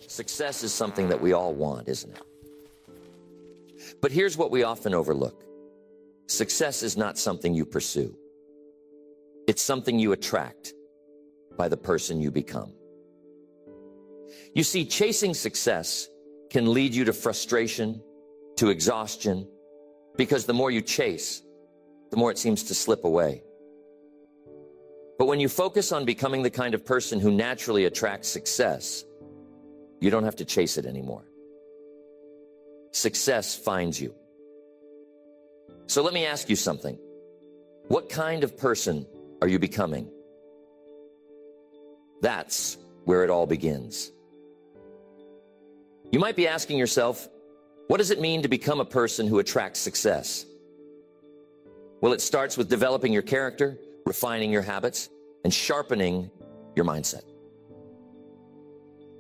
Success is something that we all want, isn't it? But here's what we often overlook. Success is not something you pursue. It's something you attract by the person you become. You see, chasing success can lead you to frustration, to exhaustion, because the more you chase, the more it seems to slip away. But when you focus on becoming the kind of person who naturally attracts success, you don't have to chase it anymore. Success finds you. So let me ask you something. What kind of person are you becoming? That's where it all begins. You might be asking yourself, what does it mean to become a person who attracts success? Well, it starts with developing your character, refining your habits, and sharpening your mindset.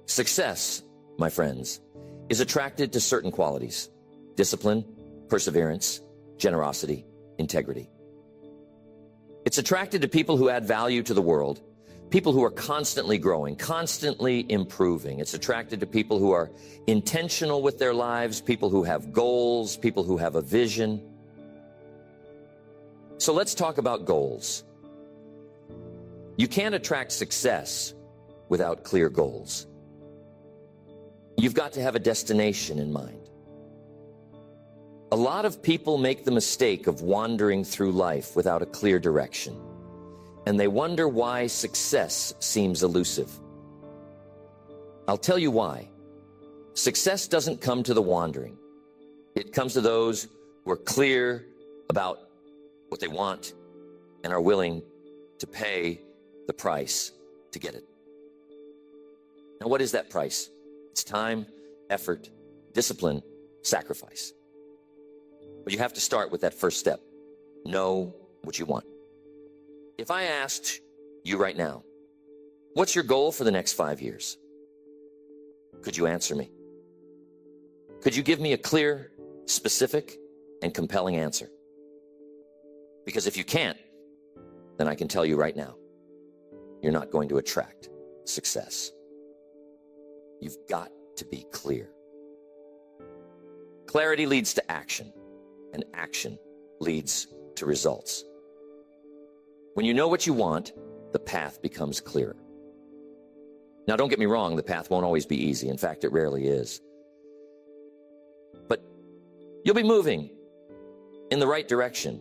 Success, my friends, is attracted to certain qualities: discipline, perseverance, generosity, integrity. It's attracted to people who add value to the world, people who are constantly growing, constantly improving. It's attracted to people who are intentional with their lives, people who have goals, people who have a vision. So let's talk about goals. You can't attract success without clear goals. You've got to have a destination in mind. A lot of people make the mistake of wandering through life without a clear direction, and they wonder why success seems elusive. I'll tell you why. Success doesn't come to the wandering. It comes to those who are clear about what they want and are willing to pay the price to get it. Now, what is that price? It's time, effort, discipline, sacrifice. But you have to start with that first step. Know what you want. If I asked you right now, what's your goal for the next 5 years? Could you answer me? Could you give me a clear, specific, and compelling answer? Because if you can't, then I can tell you right now, you're not going to attract success. You've got to be clear. Clarity leads to action, and action leads to results. When you know what you want, the path becomes clearer. Now, don't get me wrong, the path won't always be easy. In fact, it rarely is. But you'll be moving in the right direction,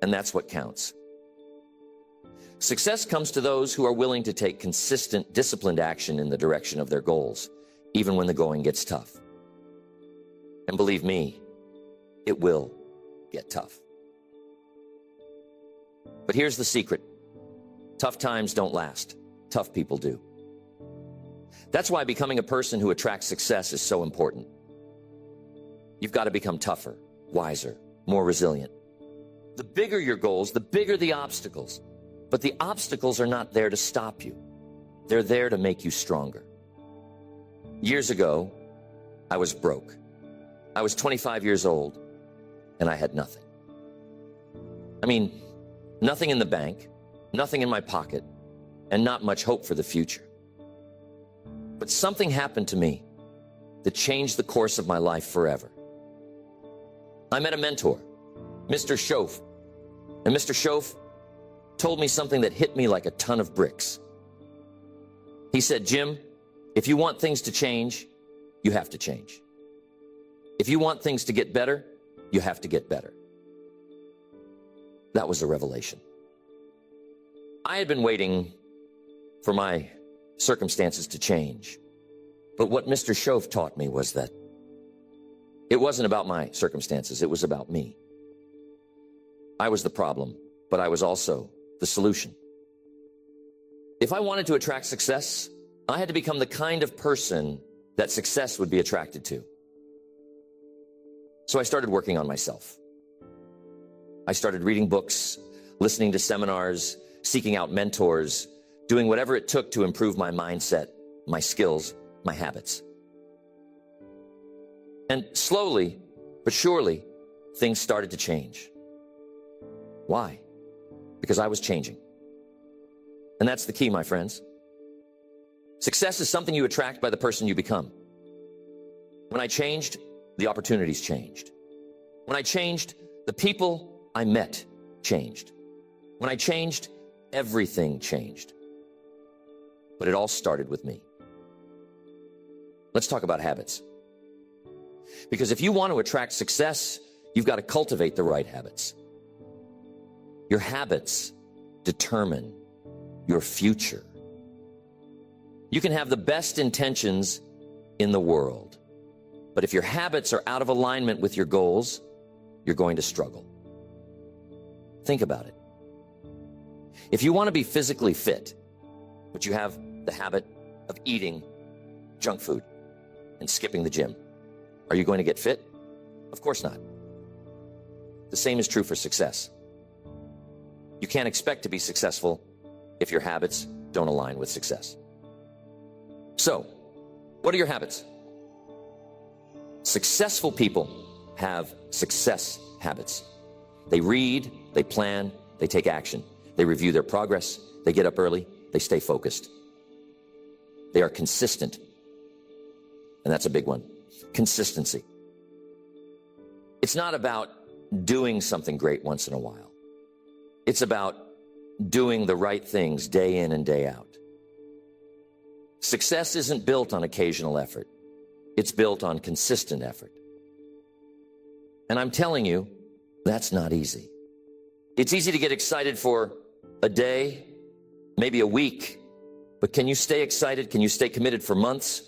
and that's what counts. Success comes to those who are willing to take consistent, disciplined action in the direction of their goals, even when the going gets tough. And believe me, it will get tough. But here's the secret. Tough times don't last. Tough people do. That's why becoming a person who attracts success is so important. You've got to become tougher, wiser, more resilient. The bigger your goals, the bigger the obstacles. But the obstacles are not there to stop you. They're there to make you stronger. Years ago, I was broke. I was 25 years old, and I had nothing. I mean, nothing in the bank, nothing in my pocket, and not much hope for the future. But something happened to me that changed the course of my life forever. I met a mentor, Mr. Schoaf. And Mr. Schoaf told me something that hit me like a ton of bricks. He said, Jim, if you want things to change, you have to change. If you want things to get better, you have to get better. That was a revelation. I had been waiting for my circumstances to change. But what Mr. Schoaf taught me was that it wasn't about my circumstances, it was about me. I was the problem, but I was also the solution. If I wanted to attract success, I had to become the kind of person that success would be attracted to. So I started working on myself. I started reading books, listening to seminars, seeking out mentors, doing whatever it took to improve my mindset, my skills, my habits. And slowly, but surely, things started to change. Why? Because I was changing. And that's the key, my friends. Success is something you attract by the person you become. When I changed, the opportunities changed. When I changed, the people I met changed. When I changed, everything changed. But it all started with me. Let's talk about habits. Because if you want to attract success, you've got to cultivate the right habits. Your habits determine your future. You can have the best intentions in the world, but if your habits are out of alignment with your goals, you're going to struggle. Think about it. If you want to be physically fit, but you have the habit of eating junk food and skipping the gym, are you going to get fit? Of course not. The same is true for success. You can't expect to be successful if your habits don't align with success. So, what are your habits? Successful people have success habits. They read, they plan, they take action. They review their progress, they get up early, they stay focused. They are consistent. And that's a big one. Consistency. It's not about doing something great once in a while. It's about doing the right things day in and day out. Success isn't built on occasional effort. It's built on consistent effort. And I'm telling you, that's not easy. It's easy to get excited for a day, maybe a week, but can you stay excited? Can you stay committed for months,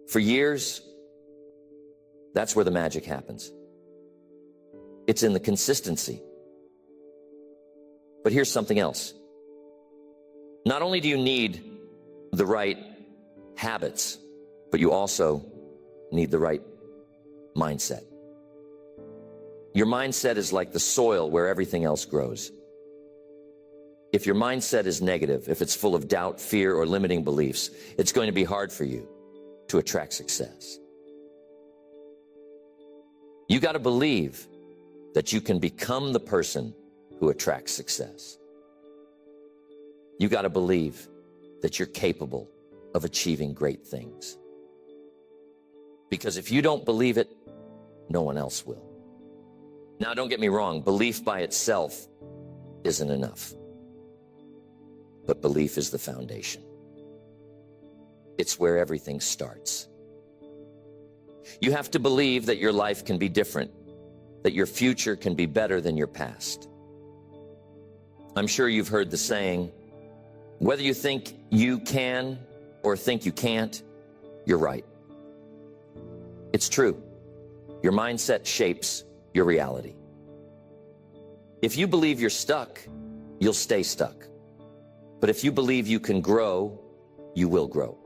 for years? That's where the magic happens. It's in the consistency. But here's something else. Not only do you need the right habits, but you also need the right mindset. Your mindset is like the soil where everything else grows. If your mindset is negative, if it's full of doubt, fear, or limiting beliefs, it's going to be hard for you to attract success. You got to believe that you can become the person who attracts success. You got to believe that you're capable of achieving great things. Because if you don't believe it, no one else will. Now, don't get me wrong, belief by itself isn't enough. But belief is the foundation. It's where everything starts. You have to believe that your life can be different, that your future can be better than your past. I'm sure you've heard the saying, whether you think you can or think you can't, you're right. It's true. Your mindset shapes your reality. If you believe you're stuck, you'll stay stuck. But if you believe you can grow, you will grow.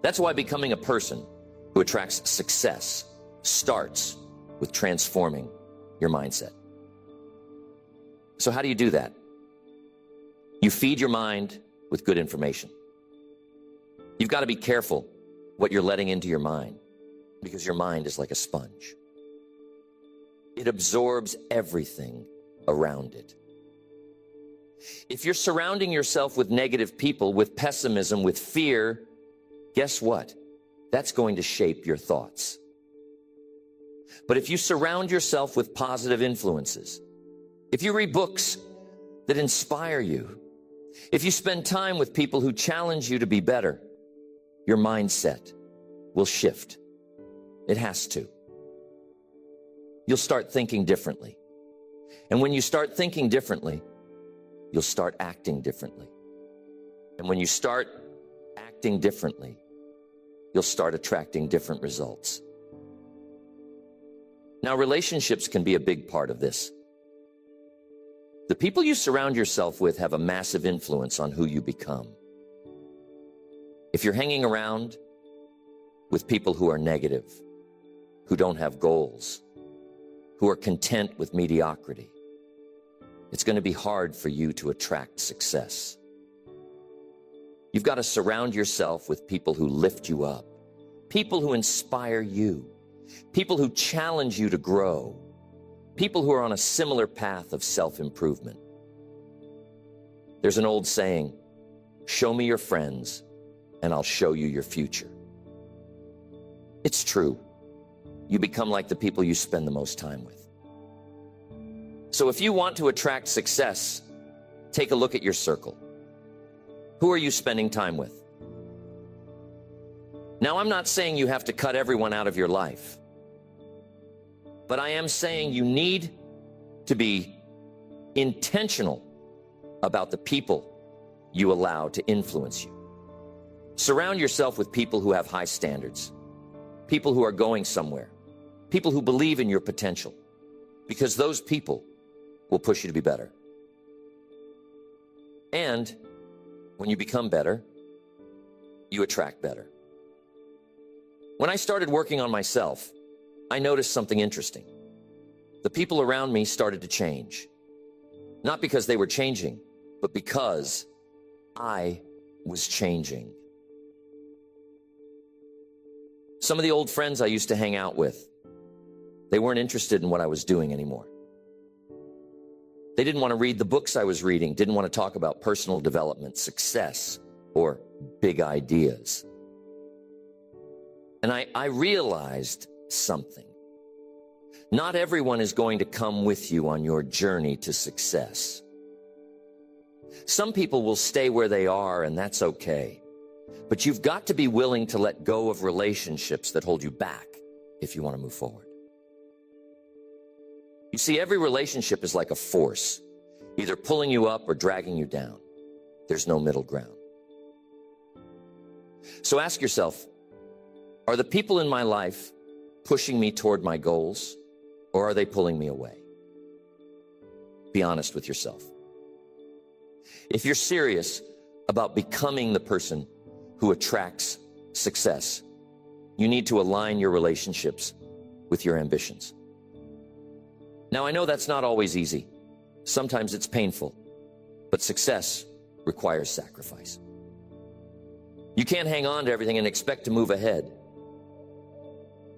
That's why becoming a person who attracts success starts with transforming your mindset. So how do you do that? You feed your mind with good information. You've got to be careful what you're letting into your mind, because your mind is like a sponge. It absorbs everything around it. If you're surrounding yourself with negative people, with pessimism, with fear, guess what? That's going to shape your thoughts. But if you surround yourself with positive influences, if you read books that inspire you, if you spend time with people who challenge you to be better, your mindset will shift. It has to. You'll start thinking differently. And when you start thinking differently, you'll start acting differently. And when you start acting differently, you'll start attracting different results. Now, relationships can be a big part of this. The people you surround yourself with have a massive influence on who you become. If you're hanging around with people who are negative, who don't have goals, who are content with mediocrity, it's going to be hard for you to attract success. You've got to surround yourself with people who lift you up, people who inspire you, people who challenge you to grow, people who are on a similar path of self-improvement. There's an old saying, show me your friends and I'll show you your future. It's true. You become like the people you spend the most time with. So if you want to attract success, take a look at your circle. Who are you spending time with? Now, I'm not saying you have to cut everyone out of your life, but I am saying you need to be intentional about the people you allow to influence you. Surround yourself with people who have high standards, people who are going somewhere, people who believe in your potential, because those people will push you to be better. And when you become better, you attract better. When I started working on myself, I noticed something interesting. The people around me started to change. Not because they were changing, but because I was changing. Some of the old friends I used to hang out with, they weren't interested in what I was doing anymore. They didn't want to read the books I was reading, didn't want to talk about personal development, success, or big ideas. And I realized something. Not everyone is going to come with you on your journey to success. Some people will stay where they are, and that's okay. But you've got to be willing to let go of relationships that hold you back if you want to move forward. You see, every relationship is like a force, either pulling you up or dragging you down. There's no middle ground. So ask yourself, are the people in my life pushing me toward my goals, or are they pulling me away? Be honest with yourself. If you're serious about becoming the person who attracts success, you need to align your relationships with your ambitions. Now, I know that's not always easy. Sometimes it's painful, but success requires sacrifice. You can't hang on to everything and expect to move ahead.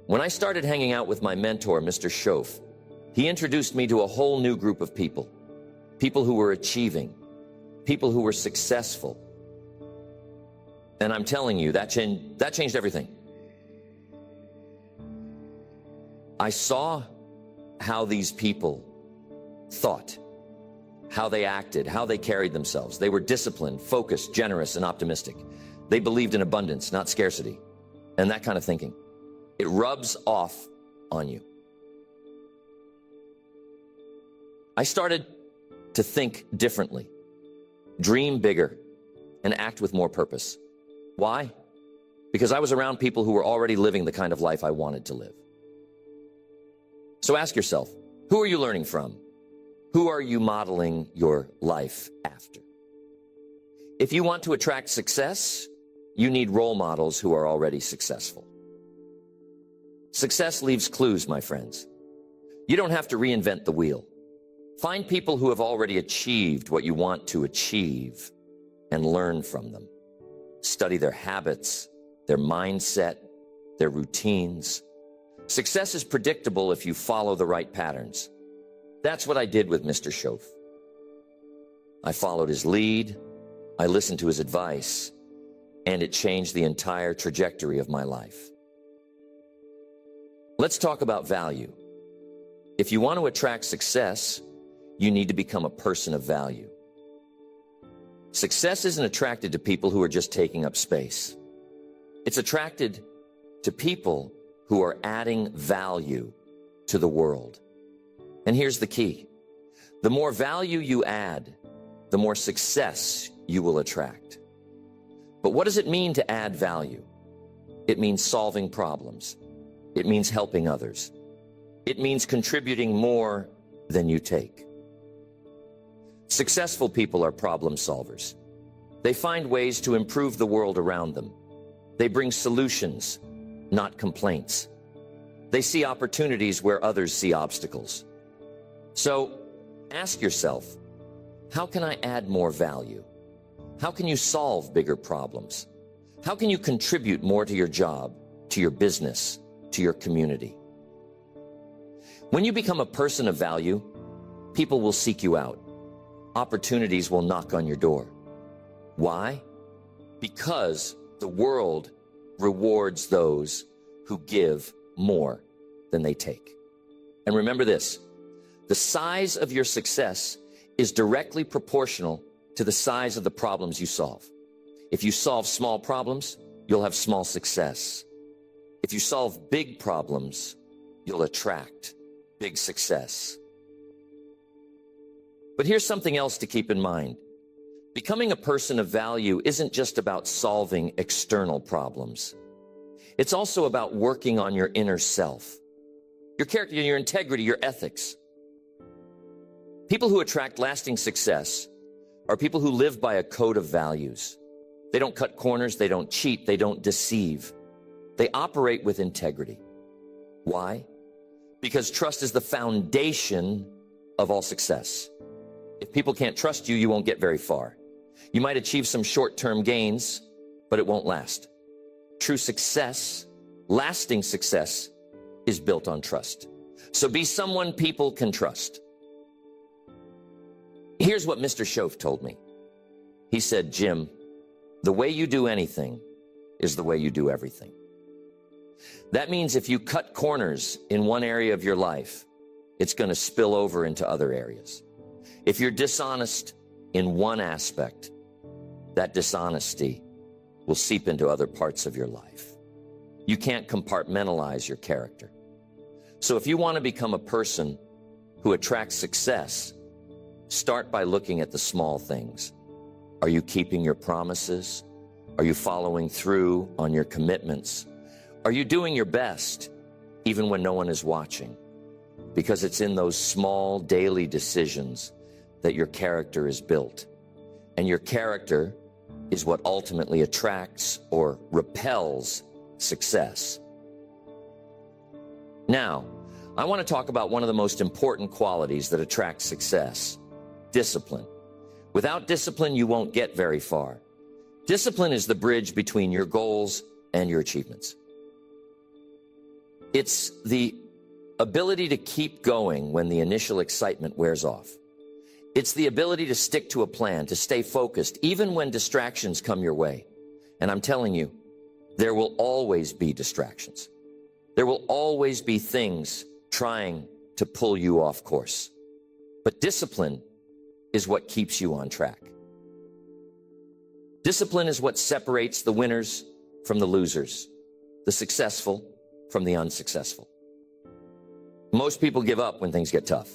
When I started hanging out with my mentor, Mr. Schoaf, he introduced me to a whole new group of people. People who were achieving, people who were successful. And I'm telling you, that changed everything. I saw how these people thought, how they acted, how they carried themselves. They were disciplined, focused, generous, and optimistic. They believed in abundance, not scarcity, and that kind of thinking. It rubs off on you. I started to think differently, dream bigger, and act with more purpose. Why? Because I was around people who were already living the kind of life I wanted to live. So ask yourself, who are you learning from? Who are you modeling your life after? If you want to attract success, you need role models who are already successful. Success leaves clues, my friends. You don't have to reinvent the wheel. Find people who have already achieved what you want to achieve and learn from them. Study their habits, their mindset, their routines. Success is predictable if you follow the right patterns. That's what I did with Mr. Schoaf. I followed his lead, I listened to his advice, and it changed the entire trajectory of my life. Let's talk about value. If you want to attract success, you need to become a person of value. Success isn't attracted to people who are just taking up space. It's attracted to people who are adding value to the world. And here's the key. The more value you add, the more success you will attract. But what does it mean to add value? It means solving problems. It means helping others. It means contributing more than you take. Successful people are problem solvers. They find ways to improve the world around them. They bring solutions, not complaints. They see opportunities where others see obstacles. So ask yourself, how can I add more value? How can you solve bigger problems? How can you contribute more to your job, to your business, to your community? When you become a person of value, people will seek you out. Opportunities will knock on your door. Why? Because The world rewards those who give more than they take. And remember this, the size of your success is directly proportional to the size of the problems you solve. If you solve small problems, you'll have small success. If you solve big problems, you'll attract big success. But here's something else to keep in mind. Becoming a person of value isn't just about solving external problems. It's also about working on your inner self, your character, your integrity, your ethics. People who attract lasting success are people who live by a code of values. They don't cut corners, they don't cheat, they don't deceive. They operate with integrity. Why? Because trust is the foundation of all success. If people can't trust you, you won't get very far. You might achieve some short-term gains, but it won't last. True success, lasting success, is built on trust. So be someone people can trust. Here's what Mr. Shoaff told me. He said, Jim, the way you do anything is the way you do everything. That means if you cut corners in one area of your life, it's going to spill over into other areas. If you're dishonest in one aspect, that dishonesty will seep into other parts of your life. You can't compartmentalize your character. So if you want to become a person who attracts success, start by looking at the small things. Are you keeping your promises? Are you following through on your commitments? Are you doing your best, even when no one is watching? Because it's in those small daily decisions that your character is built. And your character is what ultimately attracts or repels success. Now, I want to talk about one of the most important qualities that attracts success: discipline. Without discipline, you won't get very far. Discipline is the bridge between your goals and your achievements. It's the ability to keep going when the initial excitement wears off. It's the ability to stick to a plan, to stay focused, even when distractions come your way. And I'm telling you, there will always be distractions. There will always be things trying to pull you off course. But discipline is what keeps you on track. Discipline is what separates the winners from the losers, the successful from the unsuccessful. Most people give up when things get tough.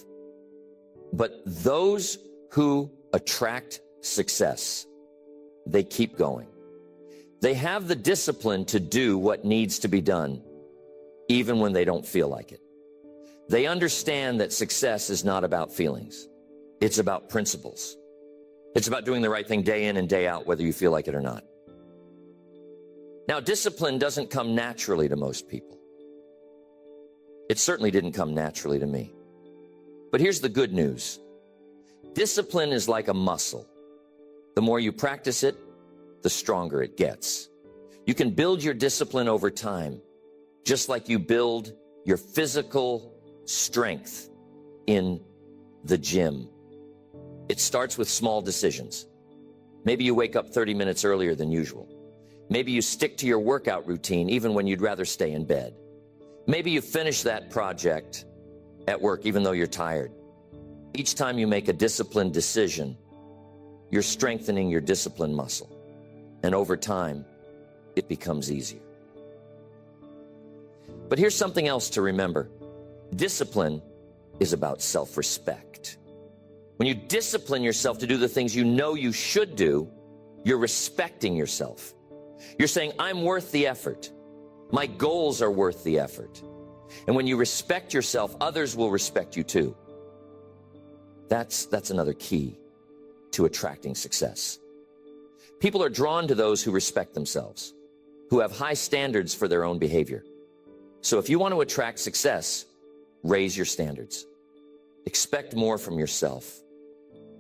But those who attract success, they keep going. They have the discipline to do what needs to be done, even when they don't feel like it. They understand that success is not about feelings. It's about principles. It's about doing the right thing day in and day out, whether you feel like it or not. Now, discipline doesn't come naturally to most people. It certainly didn't come naturally to me. But here's the good news. Discipline is like a muscle. The more you practice it, the stronger it gets. You can build your discipline over time, just like you build your physical strength in the gym. It starts with small decisions. Maybe you wake up 30 minutes earlier than usual. Maybe you stick to your workout routine even when you'd rather stay in bed. Maybe you finish that project at work even though you're tired. Each time you make a disciplined decision, you're strengthening your discipline muscle. And over time, it becomes easier. But here's something else to remember. Discipline is about self-respect. When you discipline yourself to do the things you know you should do, you're respecting yourself. You're saying, I'm worth the effort. My goals are worth the effort. And when you respect yourself, others will respect you too. That's another key to attracting success. People are drawn to those who respect themselves, who have high standards for their own behavior. So if you want to attract success, raise your standards. Expect more from yourself.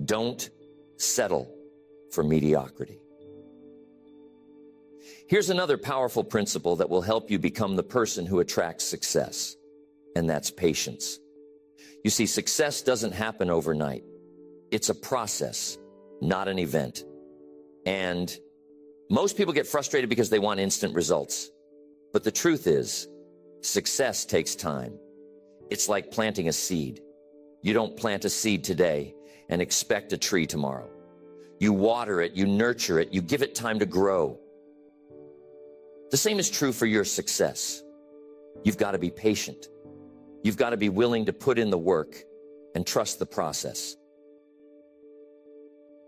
Don't settle for mediocrity. Here's another powerful principle that will help you become the person who attracts success, and that's patience. You see, success doesn't happen overnight. It's a process, not an event. And Most people get frustrated because they want instant results. But the truth is, success takes time. It's like planting a seed. You don't plant a seed today and expect a tree tomorrow. You water it, you nurture it, you give it time to grow. The same is true for your success. You've got to be patient. You've got to be willing to put in the work and trust the process.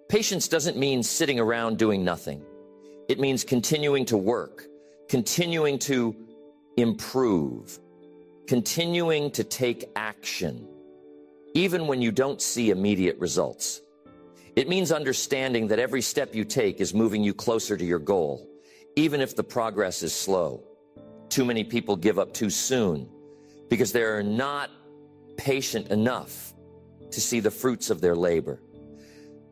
Patience doesn't mean sitting around doing nothing. It means continuing to work, continuing to improve, continuing to take action, even when you don't see immediate results. It means understanding that every step you take is moving you closer to your goal, even if the progress is slow. Too many people give up too soon because they're not patient enough to see the fruits of their labor.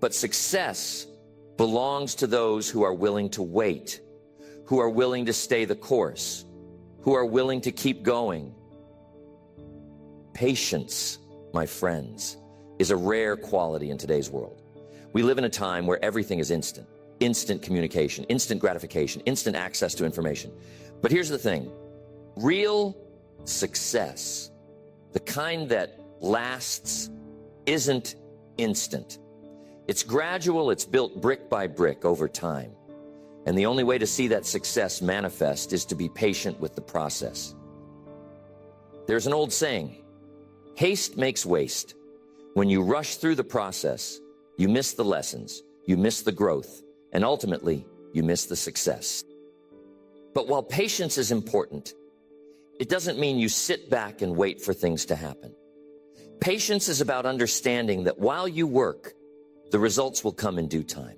But success belongs to those who are willing to wait, who are willing to stay the course, who are willing to keep going. Patience, my friends, is a rare quality in today's world. We live in a time where everything is instant. Instant communication, instant gratification, instant access to information. But here's the thing. Real success, the kind that lasts, isn't instant. It's gradual, it's built brick by brick over time. And the only way to see that success manifest is to be patient with the process. There's an old saying, haste makes waste. When you rush through the process, you miss the lessons, you miss the growth, and ultimately, you miss the success. But while patience is important, it doesn't mean you sit back and wait for things to happen. Patience is about understanding that while you work, the results will come in due time.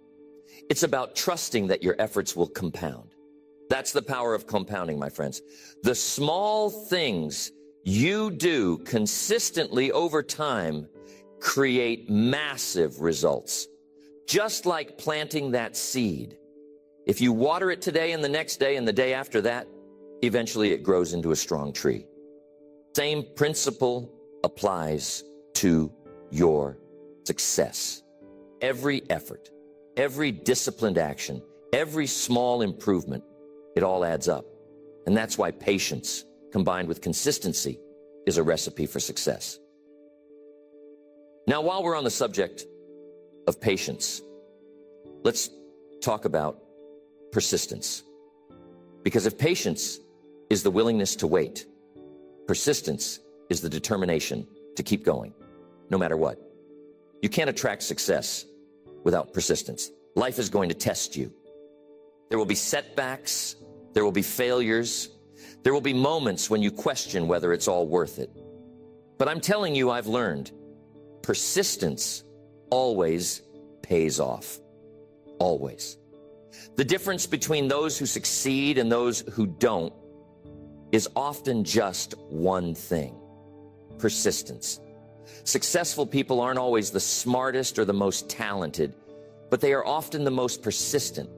It's about trusting that your efforts will compound. That's the power of compounding, my friends. The small things you do consistently over time create massive results. Just like planting that seed. If you water it today and the next day and the day after that, eventually it grows into a strong tree. Same principle applies to your success. Every effort, every disciplined action, every small improvement, it all adds up. And that's why patience, combined with consistency, is a recipe for success. Now, while we're on the subject of patience, let's talk about persistence. Because if patience is the willingness to wait, persistence is the determination to keep going, no matter what. You can't attract success without persistence. Life is going to test you. There will be setbacks, there will be failures, there will be moments when you question whether it's all worth it. But I'm telling you, I've learned, persistence always pays off. Always. The difference between those who succeed and those who don't is often just one thing: persistence. Successful people aren't always the smartest or the most talented, but they are often the most persistent.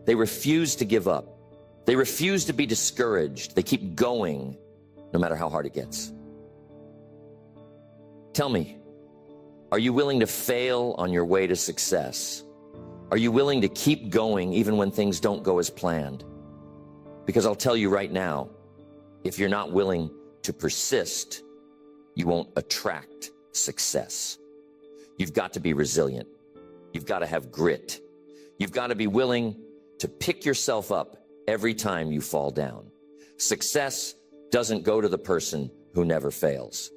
They refuse to give up. They refuse to be discouraged. They keep going, no matter how hard it gets. Tell me, are you willing to fail on your way to success? Are you willing to keep going even when things don't go as planned? Because I'll tell you right now, if you're not willing to persist, you won't attract success. You've got to be resilient. You've got to have grit. You've got to be willing to pick yourself up every time you fall down. Success doesn't go to the person who never fails.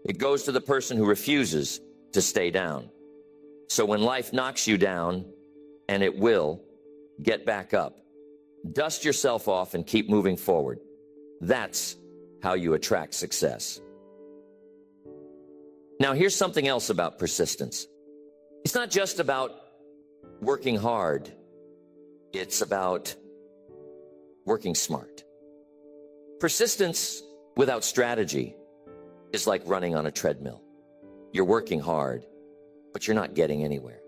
It goes to the person who refuses to stay down. So when life knocks you down, and it will, get back up. Dust yourself off and keep moving forward. That's how you attract success. Now, here's something else about persistence. It's not just about working hard. It's about working smart. Persistence without strategy is like running on a treadmill. You're working hard, but you're not getting anywhere.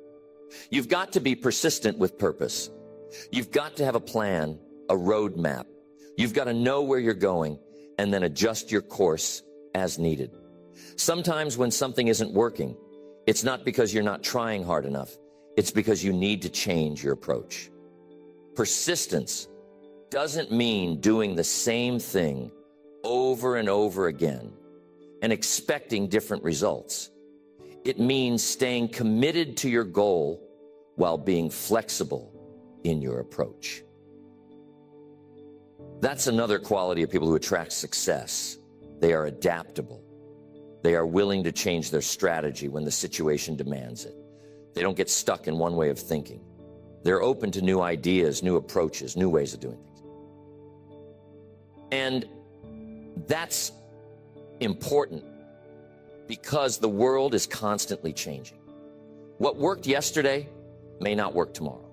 You've got to be persistent with purpose. You've got to have a plan, a roadmap. You've got to know where you're going and then adjust your course as needed. Sometimes when something isn't working, it's not because you're not trying hard enough. It's because you need to change your approach. Persistence doesn't mean doing the same thing over and over again and expecting different results. It means staying committed to your goal while being flexible in your approach. That's another quality of people who attract success. They are adaptable. They are willing to change their strategy when the situation demands it. They don't get stuck in one way of thinking. They're open to new ideas, new approaches, new ways of doing things. And that's important because the world is constantly changing. What worked yesterday may not work tomorrow.